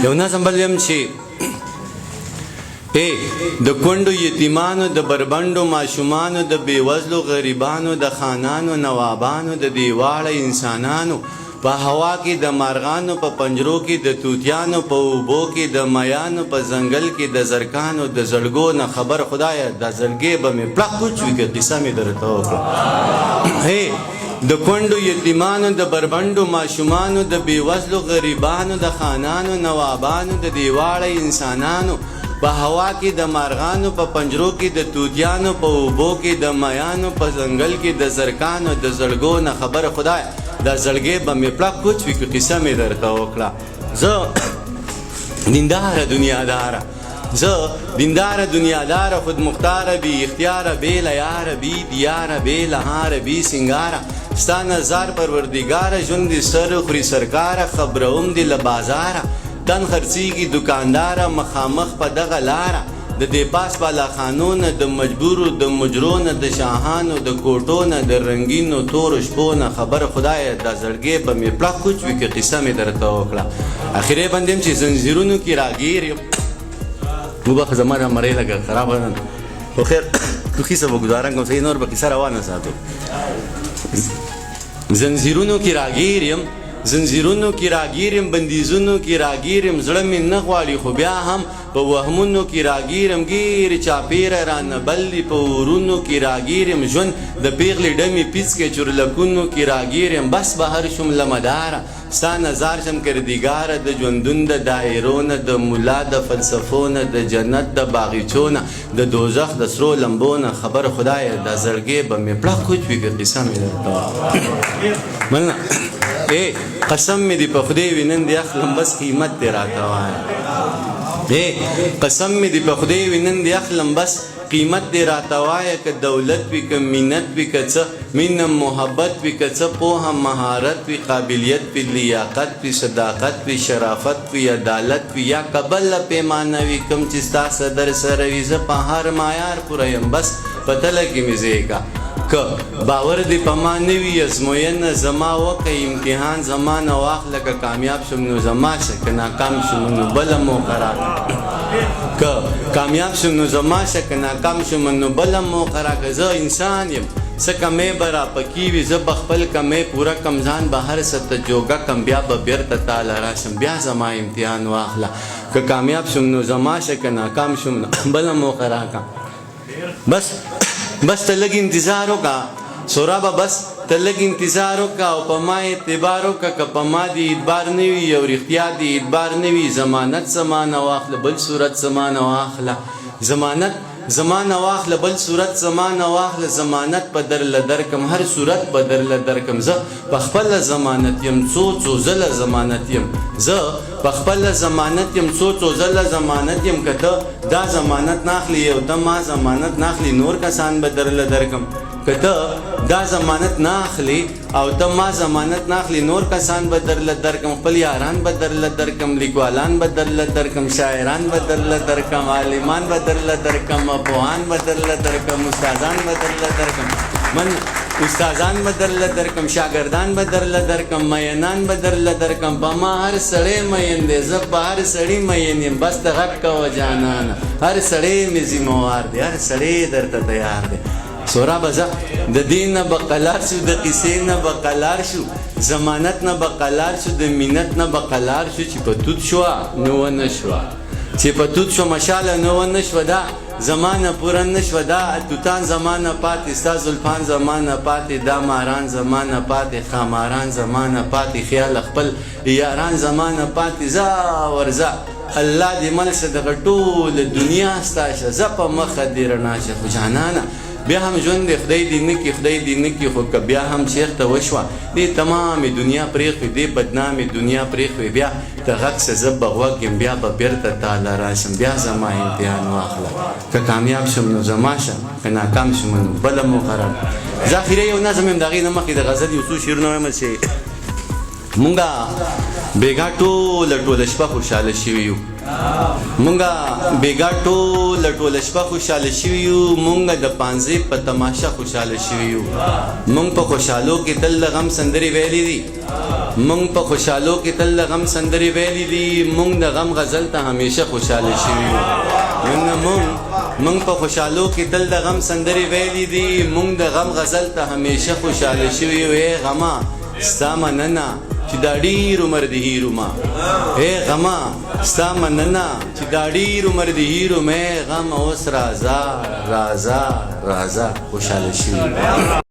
یو نظم بل ویم چې د کونډو یتیمانو د بربنډو ماشومانو د بېوزلو غریبانو د خانانو نوابانو د دیواړه انسانانو په هوا کې د مارغانو په پنجرو کې د توتیانو په اوبو کې د میانو په ځنګل کې د زرکانو د زړګو نه خبر خدایه دا زړګې به مې پړق وچوي که قصه مې درته وکړه د کونډو یتیمانو د بربنډو ماشومانو د بېوزلو غریبانو د خانانو نوابانو د دیواړه انسانانو په هوا کې د مارغانو په پنجرو کې د توتیانو په اوبو کې د میانو په ځنګل کې د زرکانو د زړګو نه خبر خدای دا زړګې به مې پړق وچوي که قصه مې درته وکړه زه دینداره دنیاداره خود مختاره بی اختیاره بی لیاره بی دیاره بی لهاره بی سنگاره ستا نظر پروردگاره ژوند دې سر خوري سرکاره خبروم دې له بازاره تن خرڅیږي دوکانداره مخامخ په دغه لاره د دې پاس بالا خانونه د مجبورو د مجرونه د شاهانو د کوټونه د رنګینو تورو شپو نه خبر خدایه دا زړګې به مې پړق وچوي که قصه مې درته وکړه اخرې بندیم چې زنځیرونو کې راګیر یم مبخ زما دا مرۍ لږه خرابه ده خو خیر ټوخي سه به ګزاره کوم صحیح نور به کیسه روانه ساتو زنځیرونو کې راګیر یم بندیزونو کې راګیر یم زړه مې نه غواړي خو بیا هم په وهمونو کې راګیر یم ګیر چاپیره رانه بل دي په ورونو کې راګیر یم ژوند د پیغلې ډمې پیڅ کې چورلکونو کې راګیر یم بس بهر شم له مداره ستا نظر شم کردګاره د ژوندون د دایرو نه د ملا د فلسفو نه د جنت د باغیچو نه د دوزخ د سرو لمبو نه خبر خدایه دا زړګې به مې پړق وچوي که قصه مې درته مننه قسم مې دې په خدای وي نن دې اخلم بس قیمت دې راته وایه قسم مې دې په خدای وي نن دې اخلم بس قیمت دې راته وایه که دولت وي که مینت وي که څه مینه محبت وي که څه پوهه مهارت وي قابلیت وي لیاقت وي صداقت وي شرافت وي عدالت وي یا که بله پیمانه وي کوم چې ستا صدر سره وي زه په هر معیار پوره یم بس په تله کې مې ځایږه که باور دې په ما نه وي ازموینه زما وکړه امتحان زما نه واخله که کامیاب شم نو زما شه که ناکام شم نو بله موقع راکړه که کامیاب شم نو زما شه که ناکام شم نو بله موقع راکړه زه انسان یم څه کمی به راپکې وي زه به خپل کمی پوره کم ځان به هر څه ته جوګه کم بیا به بیرته تاله راشم بیا زما امتحان واخله که کامیاب شم نو زما شه که ناکام شم نو بله موقع راکړه بس ته لږ انتظار وکړه سورابه بس ته لږ انتظار وکړه او په ما اعتبار وکړه که په ما دې اعتبار نه وي او رښتیا دې اعتبار نه وي ضمانت زمانه واخله بل صورت زمانه واخله زمانه واخله بل صورت زمانه واخله ضمانت به درله درکم هر صورت به درله درکم زه په خپله ضمانت یم څو ځله ضمانت یم زه په خپله ضمانت یم څو ځله ضمانت یم که ته دا ضمانت ناخلي او ته ما ضمانت ناخلي نور کسان به درله درکم که ته دا ضمانت ناخلي او ته ما ضمانت ناخلي نور کسان به درله درکم خپل یاران به درله درکم لیکوالان به درله درکم شاعران به درله درکم عالمان به درله درکم پوهان به درله درکم استادان به درله درکم استادان به درله درکم شاګردان به درله درکم مینان به درله درکم په ما هر سړی مین دی زه په هر سړي مین یم بس د غږ کوه جانانه هر سړی مې ذمهوار دی هر سړی درته تیار دی سورا بزا د دین نه بقلار شو د قصې نه بقلار شو ضمانت نه بقلار شو د مینت نه بقلار شو چې په توت شوه نو ونه شوه چې په توت شو مشاله نو ونه شوه دا زمانه پوره نه شوه دا توتان زمانه پاتې ستا زلفان زمانه پاتې دا ماران زمانه پاتې خاماران زمانه پاتې خیال خپل یاران زمانه پاتې ځه ورځه الله دې مل شه دغه ټوله دنیا ستا شه زه په مخه دې رڼا شه خو جانانه بیا هم ژوند دی خدای دې نه کړي خدای دې نه کړي خو که بیا هم شیخ ته وشوه دې تمامې دنیا پرېښوي دې بدنامې دنیا پرېښوي بیا ته غږ شه زه به غوږ یم بیا به بېرته تاله راشم بیا زما امتحان واخله که کامیاب شم نو زما شه که ناکام شم نو بله موقع راکړه زه اخرې یو نظم یم د هغې نه مخکې د غزل یو څو شعرونه وایم چې مونږه بیګا ټوله شپه خوشاله شوي یو مونږه بیګا ټوله شپه خوشاله شوي یو مونږه د پانځې په تماشا خوشاله شوي یو مونږ په خوشحالو کې تل د غم سندرې ویلې دي مونږ په خوشحالو کې تل د غم سندرې ویلې دي مونږ د غم غزل ته همیشه خوشاله شوي یو مونږ په خوشحالو کې تل د غم سندرې ویلې دي مونږ د غم غزل ته همیشه خوشاله شوي یو ای غما ستا مننه چې دا ډېر عمر د هیرو ما ای غما ستا مننه چې دا ډېر عمر د هیرو مې غم اوس راځه خوشحاله شوي